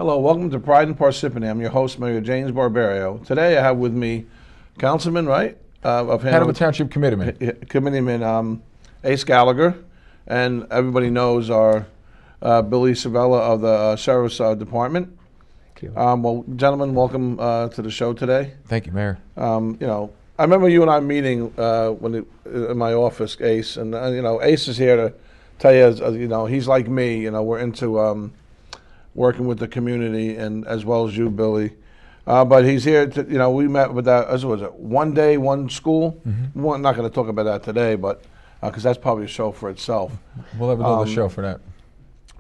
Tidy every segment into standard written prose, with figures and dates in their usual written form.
Hello, welcome to Pride in Parsippany. I'm your host, Mayor James Barberio. Today I have with me Councilman, right? Head of a Township Committeeman. Committeeman Ace Gallagher, and everybody knows our Billy Schievella of the Sheriff's Department. Thank you. Well, gentlemen, welcome to the show today. Thank you, Mayor. I remember you and I meeting in my office, Ace, and Ace is here to tell you, he's like me. We're into working with the community, and as well as you, Billy. But he's here to, we met with that, as was it, one day, one school? Mm-hmm. We're not going to talk about that today, but because that's probably a show for itself. We'll have another show for that.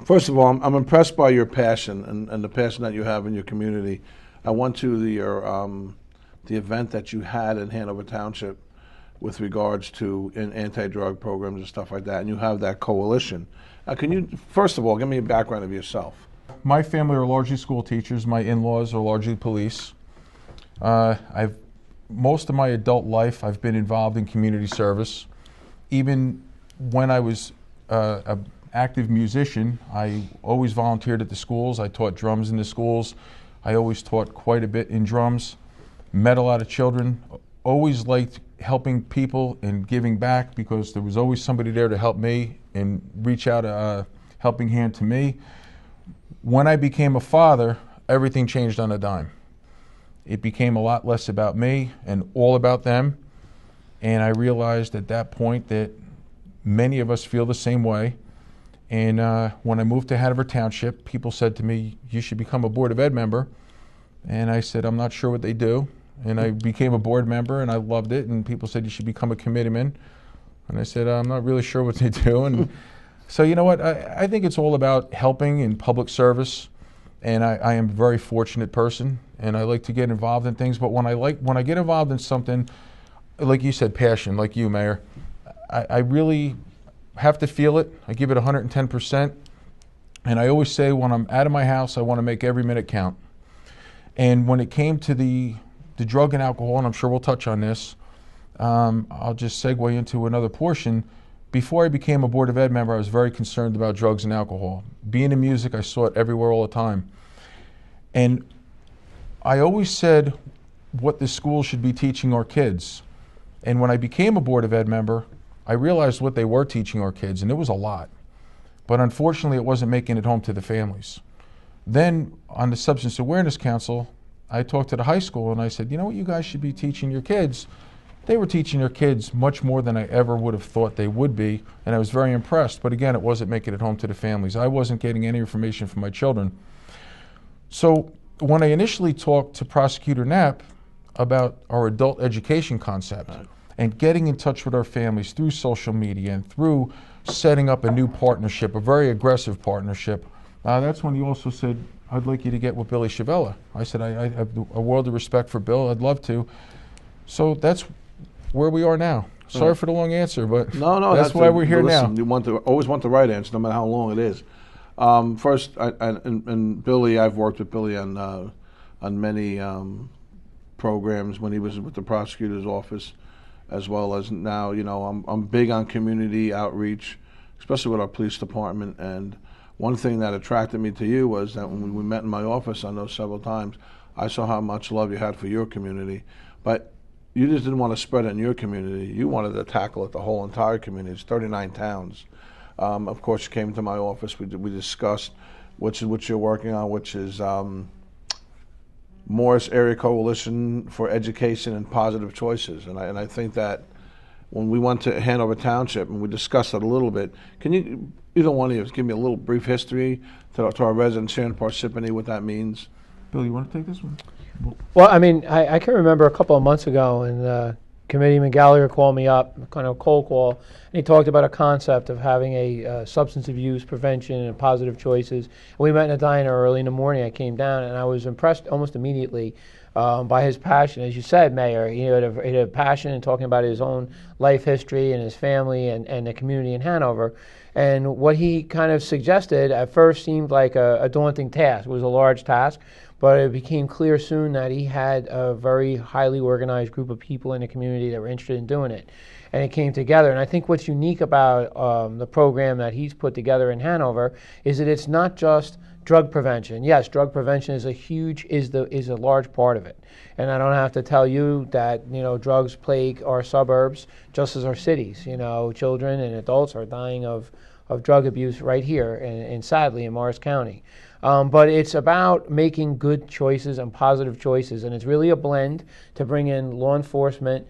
First of all, I'm impressed by your passion and the passion that you have in your community. I went to the event that you had in Hanover Township with regards to anti-drug programs and stuff like that, and you have that coalition. Can you, first of all, give me a background of yourself? My family are largely school teachers. My in-laws are largely police. Most of my adult life, I've been involved in community service. Even when I was an active musician, I always volunteered at the schools. I taught drums in the schools. I always taught quite a bit in drums. Met a lot of children. Always liked helping people and giving back because there was always somebody there to help me and reach out a helping hand to me. When I became a father, everything changed on a dime. It became a lot less about me and all about them. And I realized at that point that many of us feel the same way. And when I moved to Hanover Township, people said to me, you should become a Board of Ed member. And I said, I'm not sure what they do. And I became a board member and I loved it. And people said, you should become a committeeman. And I said, I'm not really sure what they do. And so you know what, I think it's all about helping in public service, and I am a very fortunate person, and I like to get involved in things, but when I get involved in something, like you said, passion, like you, Mayor, I really have to feel it. I give it 110%, and I always say when I'm out of my house, I want to make every minute count. And when it came to the drug and alcohol, and I'm sure we'll touch on this, I'll just segue into another portion. Before I became a Board of Ed member, I was very concerned about drugs and alcohol. Being in music, I saw it everywhere all the time. And I always said what the school should be teaching our kids. And when I became a Board of Ed member, I realized what they were teaching our kids, and it was a lot. But unfortunately, it wasn't making it home to the families. Then on the Substance Awareness Council, I talked to the high school and I said, you know what you guys should be teaching your kids? They were teaching their kids much more than I ever would have thought they would be, and I was very impressed. But again, it wasn't making it home to the families. I wasn't getting any information from my children. So when I initially talked to Prosecutor Knapp about our adult education concept and getting in touch with our families through social media and through setting up a new partnership, a very aggressive partnership, that's when he also said, I'd like you to get with Billy Schievella. I said, I have a world of respect for Bill. I'd love to. So that's where we are now. Sorry for the long answer, but no, that's why we're here now. You always want the right answer, no matter how long it is. First, and Billy, I've worked with Billy on many programs when he was with the prosecutor's office, as well as now. I'm big on community outreach, especially with our police department. And one thing that attracted me to you was that when we met in my office, I know several times, I saw how much love you had for your community, but you just didn't want to spread it in your community. You wanted to tackle it the whole entire community. It's 39 towns. Of course, you came to my office. We discussed what you're working on, which is Morris Area Coalition for Education and Positive Choices. And I think that when we went to Hanover Township and we discussed it a little bit, can you, either one of you, give me a little brief history to our residents here in Parsippany, what that means? Bill, you want to take this one? Well, I mean, I can remember a couple of months ago, and Committeeman Gallagher called me up, kind of a cold call, and he talked about a concept of having a substance abuse prevention and positive choices. And we met in a diner early in the morning. I came down, and I was impressed almost immediately by his passion. As you said, Mayor, he had a passion in talking about his own life history and his family and the community in Hanover. And what he kind of suggested at first seemed like a daunting task. It was a large task. But it became clear soon that he had a very highly organized group of people in the community that were interested in doing it. And it came together. And I think what's unique about the program that he's put together in Hanover is that it's not just Drug prevention. Yes, drug prevention is a large part of it. And I don't have to tell you that, drugs plague our suburbs just as our cities. Children and adults are dying of drug abuse right here and sadly in Morris County. But it's about making good choices and positive choices, and it's really a blend to bring in law enforcement,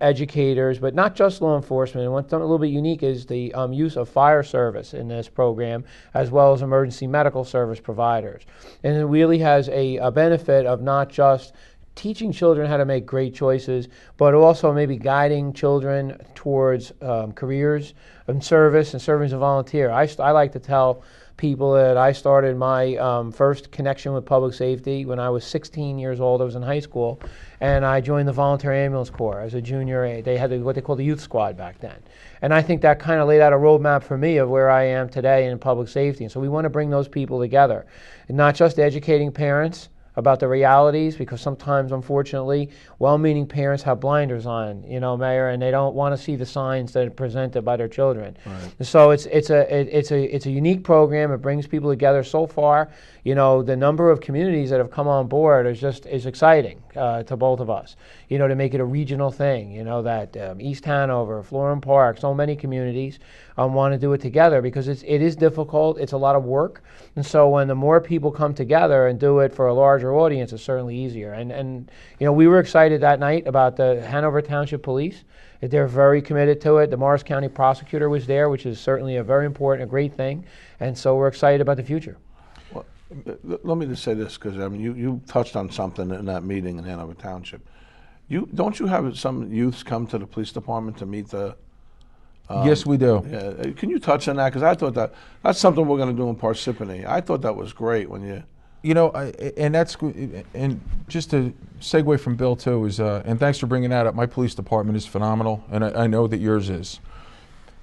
educators, but not just law enforcement. And what's a little bit unique is the use of fire service in this program, as well as emergency medical service providers. And it really has a benefit of not just teaching children how to make great choices, but also maybe guiding children towards careers in service and serving as a volunteer. I like to tell people that I started my first connection with public safety when I was 16 years old. I was in high school, and I joined the Volunteer Ambulance Corps as a junior. They had what they called the Youth Squad back then. And I think that kind of laid out a roadmap for me of where I am today in public safety. And so we want to bring those people together, and not just educating parents about the realities, because sometimes, unfortunately, well-meaning parents have blinders on, Mayor, and they don't want to see the signs that are presented by their children. Right. So it's a unique program. It brings people together. So far, the number of communities that have come on board is exciting to both of us. To make it a regional thing. That East Hanover, Florham Park, so many communities want to do it together because it is difficult. It's a lot of work, and so when the more people come together and do it for a larger audience, it's certainly easier. And we were excited that night about the Hanover Township Police. They're very committed to it. The Morris County prosecutor was there, which is certainly a very important, a great thing. And so we're excited about the future. Well, let me just say this, because you touched on something in that meeting in Hanover Township. Don't you have some youths come to the police department to meet the? Yes, we do. Yeah. Can you touch on that? Because I thought that's something we're going to do in Parsippany. I thought that was great when you. And just to segue from Bill too is, and thanks for bringing that up. My police department is phenomenal, and I know that yours is.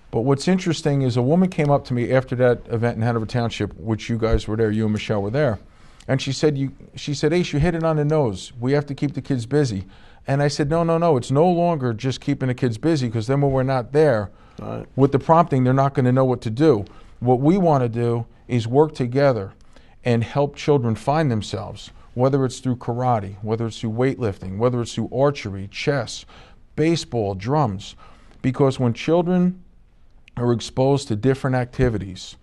But what's interesting is a woman came up to me after that event in Hanover Township, which you guys were there, you and Michelle were there, and she said, Ace, you hit it on the nose. We have to keep the kids busy. And I said, no, it's no longer just keeping the kids busy, because then when we're not there, right, with the prompting, they're not going to know what to do. What we want to do is work together and help children find themselves, whether it's through karate, whether it's through weightlifting, whether it's through archery, chess, baseball, drums. Because when children are exposed to different activities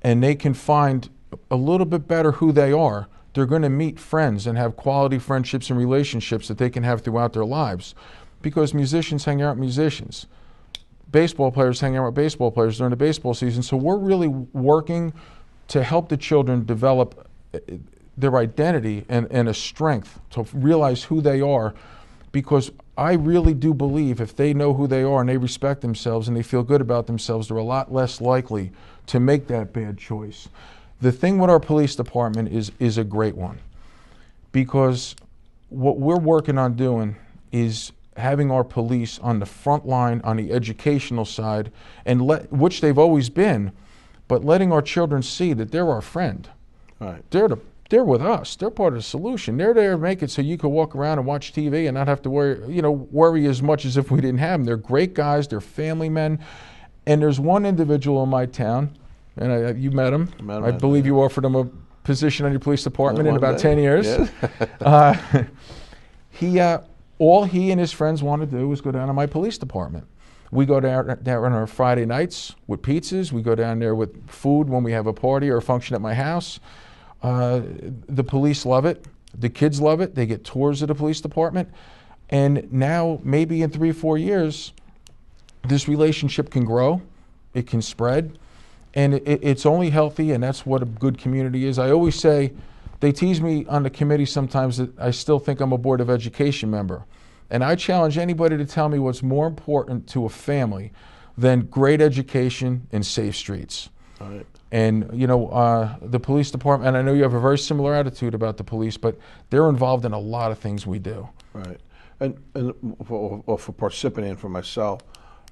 and they can find a little bit better who they are, they're going to meet friends and have quality friendships and relationships that they can have throughout their lives. Because musicians hang out with musicians. Baseball players hang out with baseball players during the baseball season. So we're really working to help the children develop their identity and a strength to realize who they are. Because I really do believe if they know who they are and they respect themselves and they feel good about themselves, they're a lot less likely to make that bad choice. The thing with our police department is a great one, because what we're working on doing is having our police on the front line on the educational side, and which they've always been, but letting our children see that they're our friend. Right. They're with us. They're part of the solution. They're there to make it so you can walk around and watch TV and not have to worry as much as if we didn't have them. They're great guys. They're family men. And there's one individual in my town, and you met him. I believe you offered him a position on your police department in about 10 years. Yeah. All he and his friends want to do is go down to my police department. We go down there on our Friday nights with pizzas. We go down there with food when we have a party or a function at my house. The police love it. The kids love it. They get tours of the police department. And now, maybe in 3-4 years, this relationship can grow. It can spread. And it's only healthy, and that's what a good community is. I always say, they tease me on the committee sometimes that I still think I'm a Board of Education member. And I challenge anybody to tell me what's more important to a family than great education and safe streets. All right. And, the police department, and I know you have a very similar attitude about the police, but they're involved in a lot of things we do. Right. And for Parsippany and for myself,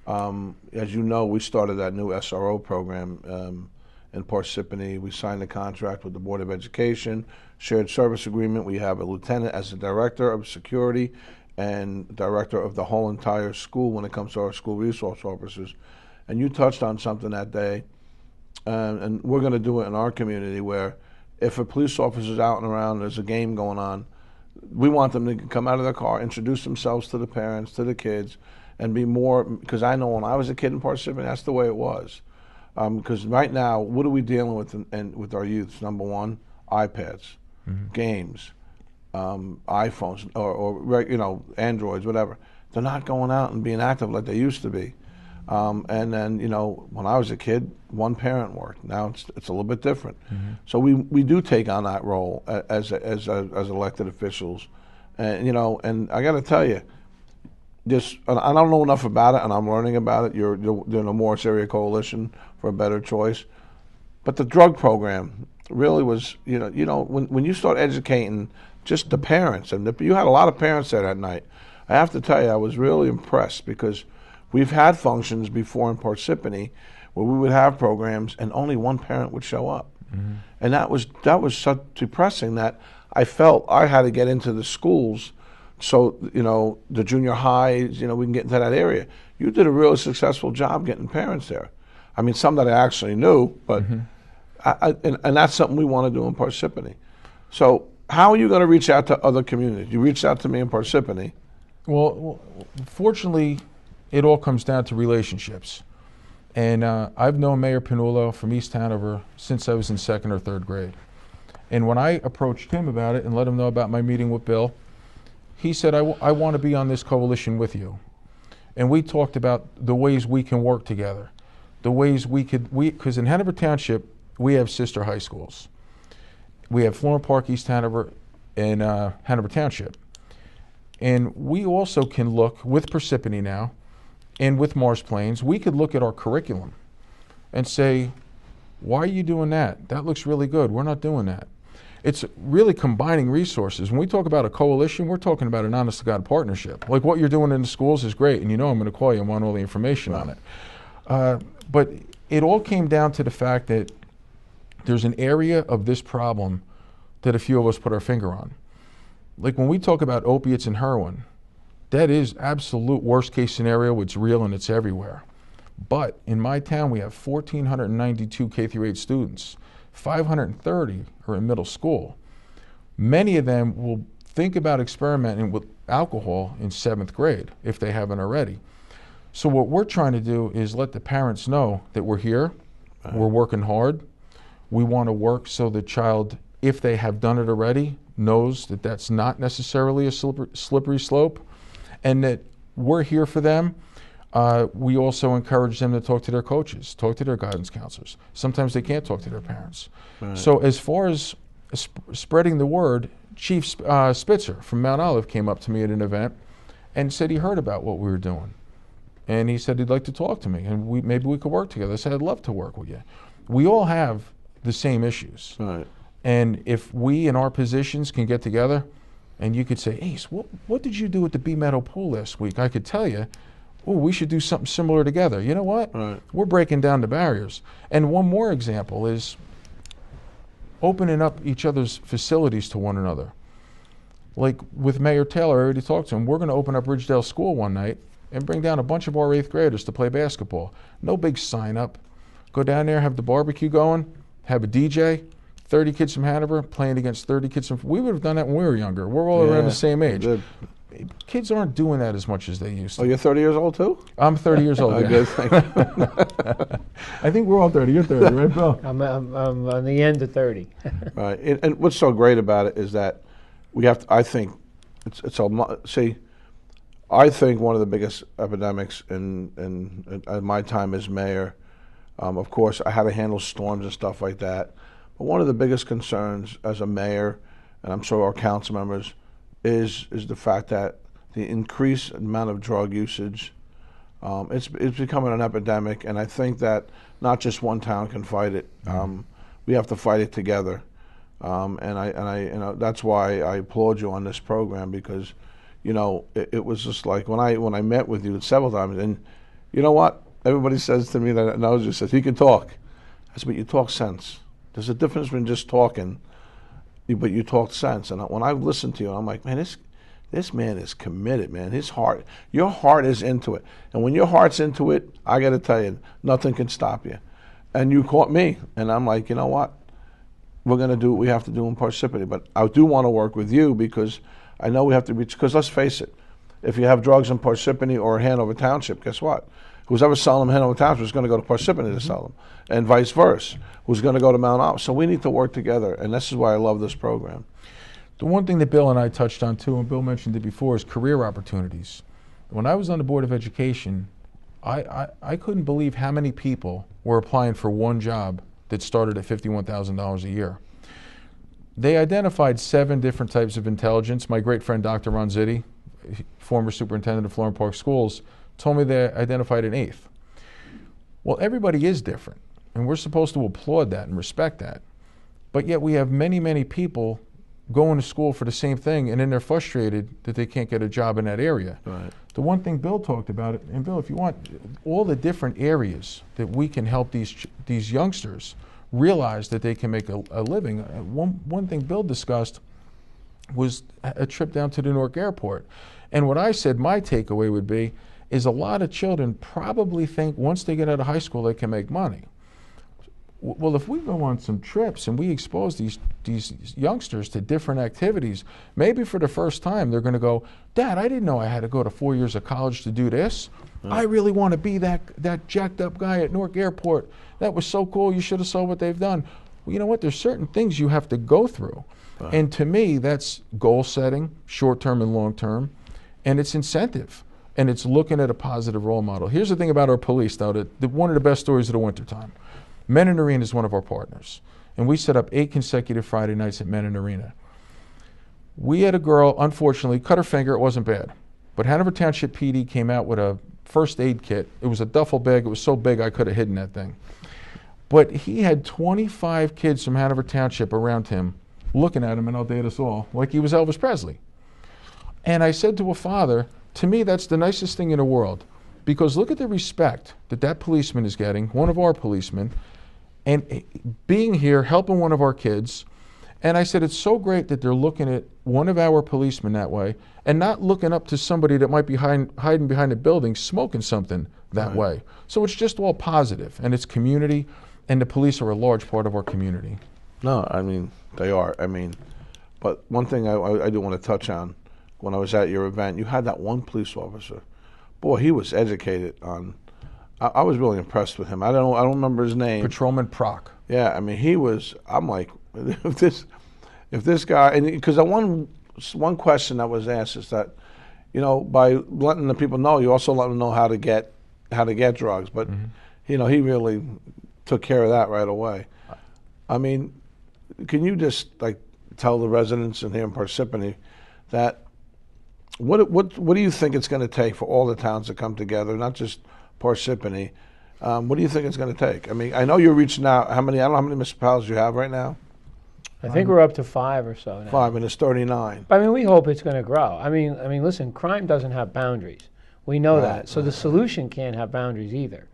as you know, we started that new SRO program in Parsippany. We signed a contract with the Board of Education, shared service agreement. We have a lieutenant as the director of security and director of the whole entire school when it comes to our school resource officers. And you touched on something that day, and we're going to do it in our community where if a police officer's out and around, there's a game going on, we want them to come out of their car, introduce themselves to the parents, to the kids, and be more, because I know when I was a kid in Parsippany, that's the way it was. Because right now, what are we dealing with with our youths? Number one, iPads, games, iPhones, or Androids, whatever. They're not going out and being active like they used to be. And then, when I was a kid, one parent worked. Now it's a little bit different. So we do take on that role as elected officials. And I got to tell you, I don't know enough about it, and I'm learning about it. You're doing a Morris Area Coalition for a Better Choice. But the drug program really was, when you start educating just the parents, and you had a lot of parents there that night. I have to tell you, I was really impressed because we've had functions before in Parsippany where we would have programs and only one parent would show up. And that was so depressing that I felt I had to get into the schools so, the junior highs, we can get into that area. You did a really successful job getting parents there. I mean, some that I actually knew, but and that's something we want to do in Parsippany. So how are you going to reach out to other communities? You reached out to me in Parsippany. Well, fortunately, it all comes down to relationships. And I've known Mayor Panullo from East Hanover since I was in 2nd or 3rd grade. And when I approached him about it and let him know about my meeting with Bill, he said, I want to be on this coalition with you. And we talked about the ways we can work together, the ways because in Hanover Township, we have sister high schools. We have Florent Park, East Hanover, and Hanover Township. And we also can look, with Parsippany now, and with Mars Plains, we could look at our curriculum and say, why are you doing that? That looks really good. We're not doing that. It's really combining resources. When we talk about a coalition, we're talking about an honest-to-God partnership. Like what you're doing in the schools is great, and I'm going to call you and want all the information on it. But it all came down to the fact that there's an area of this problem that a few of us put our finger on. Like when we talk about opiates and heroin, that is absolute worst-case scenario. It's real and it's everywhere. But in my town, we have 1,492 K-8 students. 530 are in middle school. Many of them will think about experimenting with alcohol in 7th grade if they haven't already. So what we're trying to do is let the parents know that we're here, we're working hard, we want to work so the child, if they have done it already, knows that that's not necessarily a slippery slope, and that we're here for them. We also encourage them to talk to their coaches, talk to their guidance counselors. Sometimes they can't talk to their parents. Right. So as far as spreading the word, Chief Spitzer from Mount Olive came up to me at an event and said he heard about what we were doing. And he said he'd like to talk to me, and maybe we could work together. I said, I'd love to work with you. We all have the same issues. Right. And if we in our positions can get together, and you could say, Ace, what did you do at the B Meadow Pool last week? I could tell you, we should do something similar together. You know what? Right. We're breaking down the barriers. And one more example is opening up each other's facilities to one another. Like with Mayor Taylor, I already talked to him. We're going to open up Ridgedale School one night and bring down a bunch of our 8th graders to play basketball. No big sign up. Go down there, have the barbecue going, have a DJ, 30 kids from Hanover playing against 30 kids from... We would have done that when we were younger. We're all around the same age. Good. Kids aren't doing that as much as they used to. Oh, you're 30 years old too? I'm 30 years old. Yeah. Good, thank you. I think we're all 30. You're 30, right, Bill? I'm on the end of 30. Right. And what's so great about it is that we have to, I think, I think one of the biggest epidemics in my time as mayor, of course, I had to handle storms and stuff like that. But one of the biggest concerns as a mayor, and I'm sure our council members, is the fact that the increased amount of drug usage, it's becoming an epidemic, and I think that not just one town can fight it. We have to fight it together, and that's why I applaud you on this program, because it was just like when I met with you several times, and you know what? Everybody says to me that knows you, says he can talk. I said, but you talk sense. There's a difference between just talking, but you talk sense. And when I listen to you, I'm like, man, this man is committed, man. Your heart is into it. And when your heart's into it, I got to tell you, nothing can stop you. And you caught me, and I'm like, you know what? we're going to do what we have to do in Parsippany. But I do want to work with you because I know we have to reach, because let's face it, if you have drugs in Parsippany or Hanover Township, guess what? Who's ever selling them in Hanover Township is going to go to Parsippany to sell them, and vice versa. Who's going to go to Mount Olive? So we need to work together, and this is why I love this program. The one thing that Bill and I touched on too, and Bill mentioned it before, is career opportunities. When I was on the Board of Education, I couldn't believe how many people were applying for one job that started at $51,000 a year. They identified 7 different types of intelligence. My great friend Dr. Ronzitti, former superintendent of Florham Park Schools, told me they identified an 8th. Well, everybody is different, and we're supposed to applaud that and respect that. But yet we have many, many people going to school for the same thing, and then they're frustrated that they can't get a job in that area. Right. The one thing Bill talked about, and Bill, if you want, all the different areas that we can help these youngsters realize that they can make a living. One thing Bill discussed was a trip down to the Newark airport. And what I said my takeaway would be is a lot of children probably think once they get out of high school they can make money. Well, if we go on some trips and we expose these youngsters to different activities, maybe for the first time they're going to go, Dad, I didn't know I had to go to 4 years of college to do this. I really want to be that jacked up guy at Newark Airport. That was so cool. You should have saw what they've done. Well, you know what? There's certain things you have to go through. And to me, that's goal setting, short-term and long-term, and it's incentive. And it's looking at a positive role model. Here's the thing about our police, though, that one of the best stories of the wintertime. Men in Arena is one of our partners. And we set up 8 consecutive Friday nights at Men in Arena. We had a girl, unfortunately, cut her finger. It wasn't bad. But Hanover Township PD came out with a first aid kit. It was a duffel bag. It was so big I could have hidden that thing. But he had 25 kids from Hanover Township around him looking at him, and I'll date us all, like he was Elvis Presley. And I said to a father, to me, that's the nicest thing in the world. Because look at the respect that policeman is getting, one of our policemen, and being here, helping one of our kids. And I said, it's so great that they're looking at one of our policemen that way and not looking up to somebody that might be hiding behind a building smoking something that way. So it's just all positive, and it's community, and the police are a large part of our community. No, I mean, they are. I mean, but one thing I do want to touch on, when I was at your event, you had that one police officer. Boy, he was educated on. I was really impressed with him. I don't remember his name. Patrolman Proc. Yeah, I mean, he was. I'm like, if this guy, and because one question that was asked is that, you know, by letting the people know, you also let them know how to get drugs. But you know, he really took care of that right away. I mean, can you just like tell the residents in here in Parsippany that what do you think it's going to take for all the towns to come together, not just Parsippany? What do you think it's going to take? I mean, I know you're reaching out. I don't know how many municipalities you have right now. I think we're up to 5 or so now. 5, and it's 39. I mean, we hope it's going to grow. I mean, listen, crime doesn't have boundaries. We know that. So the solution can't have boundaries either.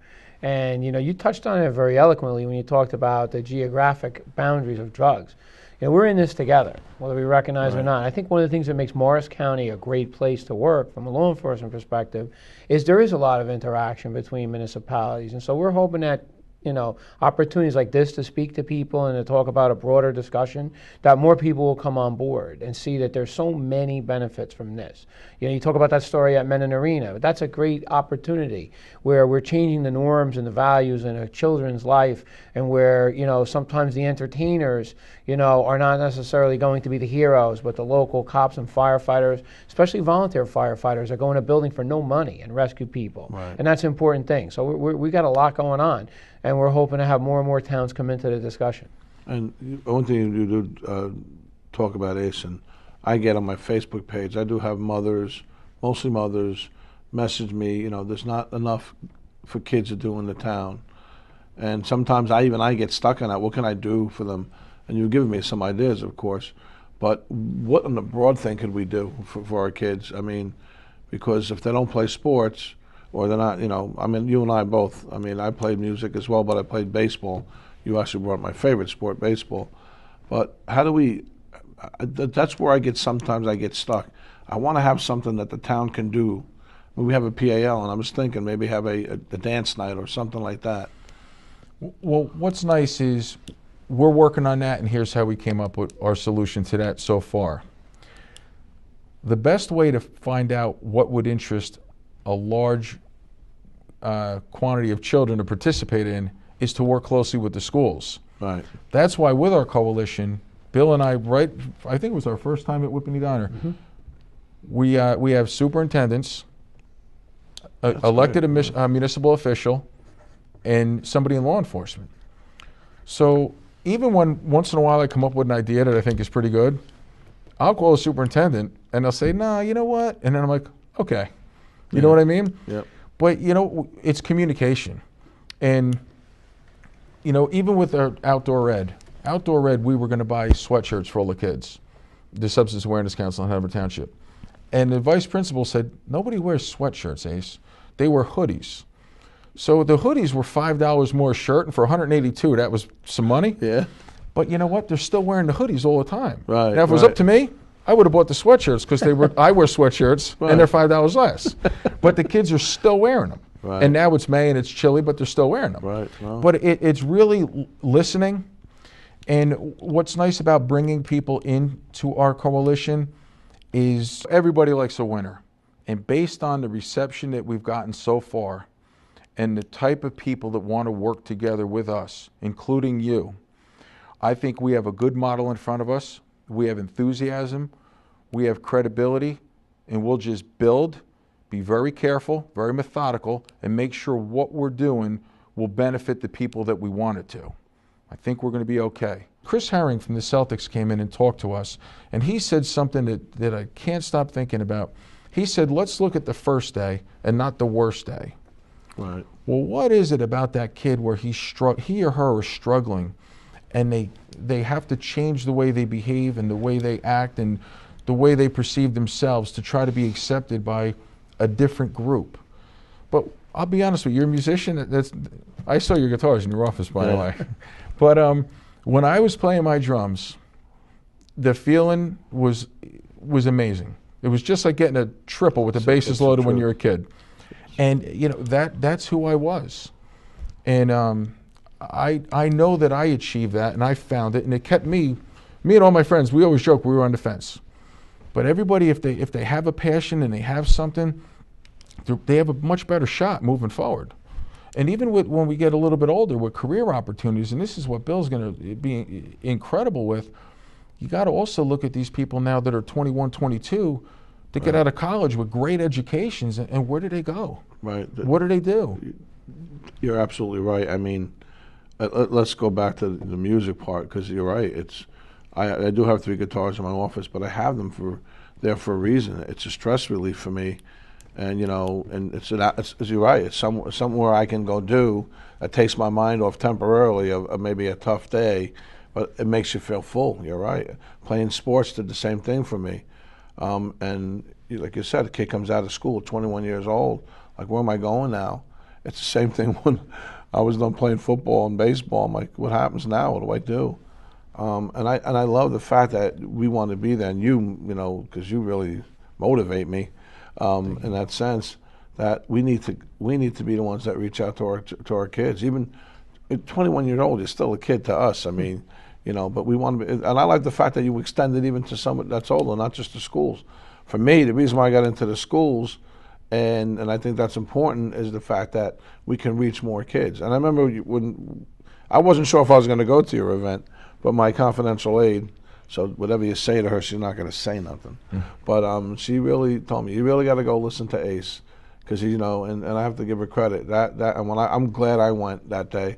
And, you know, you touched on it very eloquently when you talked about the geographic boundaries of drugs. You know, we're in this together, whether we recognize it or not. I think one of the things that makes Morris County a great place to work from a law enforcement perspective is there is a lot of interaction between municipalities. And so we're hoping that, you know, opportunities like this to speak to people and to talk about a broader discussion, that more people will come on board and see that there's so many benefits from this. You know, you talk about that story at Men in Arena, but that's a great opportunity where we're changing the norms and the values in a children's life, and where, you know, sometimes the entertainers, you know, are not necessarily going to be the heroes, but the local cops and firefighters, especially volunteer firefighters, are going to building for no money and rescue people. And that's an important thing. So we got a lot going on, and we're hoping to have more and more towns come into the discussion. And one thing you do talk about, Ace, and I get on my Facebook page, I do have mothers, mostly mothers, message me, you know, there's not enough for kids to do in the town. And sometimes I get stuck on that. What can I do for them? And you've given me some ideas, of course. But what in the broad thing could we do for our kids? I mean, because if they don't play sports, or they're not, you know, I mean, you and I both, I mean, I played music as well, but I played baseball. You actually brought my favorite sport, baseball. But how do we, that's where sometimes I get stuck. I want to have something that the town can do. We have a PAL, and I was thinking maybe have a dance night or something like that. Well, what's nice is we're working on that, and here's how we came up with our solution to that so far. The best way to find out what would interest a large quantity of children to participate in is to work closely with the schools. Right. That's why with our coalition, Bill and I, I think it was our first time at Whippany Diner, we have superintendents, elected municipal official, and somebody in law enforcement. So even when once in a while I come up with an idea that I think is pretty good, I'll call a superintendent and they'll say, nah, you know what? And then I'm like, okay. You know what I mean? Yep. But, you know, it's communication. And, you know, even with our outdoor ed, we were going to buy sweatshirts for all the kids, the Substance Awareness Council in Hanover Township. And the vice principal said, nobody wears sweatshirts, Ace. They wear hoodies. So the hoodies were $5 more a shirt, and for $182, that was some money. Yeah. But you know what? They're still wearing the hoodies all the time. Right. Now, if it was up to me, I would have bought the sweatshirts because I wear sweatshirts and they're $5 less. But the kids are still wearing them. Right. And now it's May and it's chilly, but they're still wearing them. Right. Well. But it's really listening. And what's nice about bringing people into our coalition is everybody likes a winner. And based on the reception that we've gotten so far and the type of people that want to work together with us, including you, I think we have a good model in front of us. We have enthusiasm, we have credibility, and we'll just build, be very careful, very methodical, and make sure what we're doing will benefit the people that we want it to. I think we're going to be okay. Chris Herring from the Celtics came in and talked to us, and he said something that I can't stop thinking about. He said, let's look at the first day and not the worst day. Right. Well, what is it about that kid where he or her is struggling, and they have to change the way they behave and the way they act and the way they perceive themselves to try to be accepted by a different group? But I'll be honest with you, you're a musician. I saw your guitars in your office, by the way. But when I was playing my drums, the feeling was amazing. It was just like getting a triple with the basses loaded when you're a kid. And you know that's who I was. And I know that I achieved that, and I found it, and it kept me and all my friends, we always joke we were on the fence. But everybody, if they have a passion and they have something, they have a much better shot moving forward. And even when we get a little bit older with career opportunities, and this is what Bill's going to be incredible with, you got to also look at these people now that are 21, 22, to get out of college with great educations, and where do they go? Right. What do they do? You're absolutely right. I mean, let's go back to the music part, because you're right. I do have 3 guitars in my office, but I have them for a reason. It's a stress relief for me, and you know, and it's you're right. It's somewhere I can go do that takes my mind off temporarily of maybe a tough day, but it makes you feel full. You're right. Playing sports did the same thing for me, and like you said, a kid comes out of school, 21 years old. Like, where am I going now? It's the same thing when I was done playing football and baseball. I'm like, what happens now? What do I do? And I love the fact that we want to be there, and you know, because you really motivate me in that sense. That we need to be the ones that reach out to our kids. Even at 21 years old, you're still a kid to us. I mean, you know, but we want to be, and I like the fact that you extend it even to someone that's older, not just the schools. For me, the reason why I got into the schools, and I think that's important, is the fact that we can reach more kids. And I remember when I wasn't sure if I was going to go to your event, but my confidential aide, so whatever you say to her, she's not going to say nothing. But she really told me, you really got to go listen to Ace, because you know, and I have to give her credit. And I'm glad I went that day,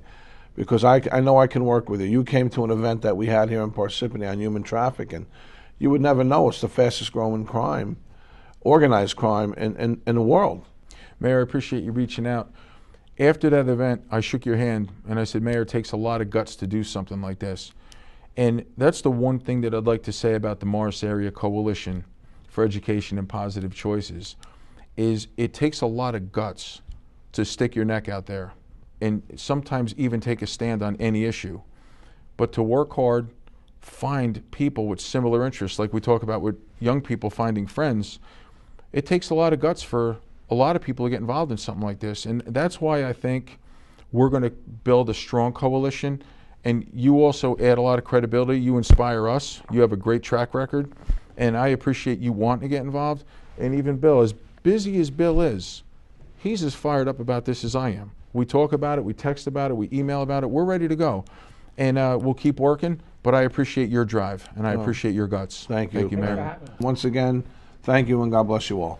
because I know I can work with you. You came to an event that we had here in Parsippany on human trafficking. You would never know it's the fastest growing crime, organized crime in the world. Mayor, I appreciate you reaching out. After that event, I shook your hand and I said, Mayor, it takes a lot of guts to do something like this. And that's the one thing that I'd like to say about the Morris Area Coalition for Education and Positive Choices, is it takes a lot of guts to stick your neck out there and sometimes even take a stand on any issue. But to work hard, find people with similar interests, like we talk about with young people finding friends, it takes a lot of guts for a lot of people to get involved in something like this. And that's why I think we're going to build a strong coalition. And you also add a lot of credibility. You inspire us. You have a great track record. And I appreciate you wanting to get involved. And even Bill, as busy as Bill is, he's as fired up about this as I am. We talk about it, we text about it, we email about it. We're ready to go. And we'll keep working, but I appreciate your drive, and I appreciate your guts. Thank you. Thank you, Thanks for Mayor. having us. Once again, thank you and God bless you all.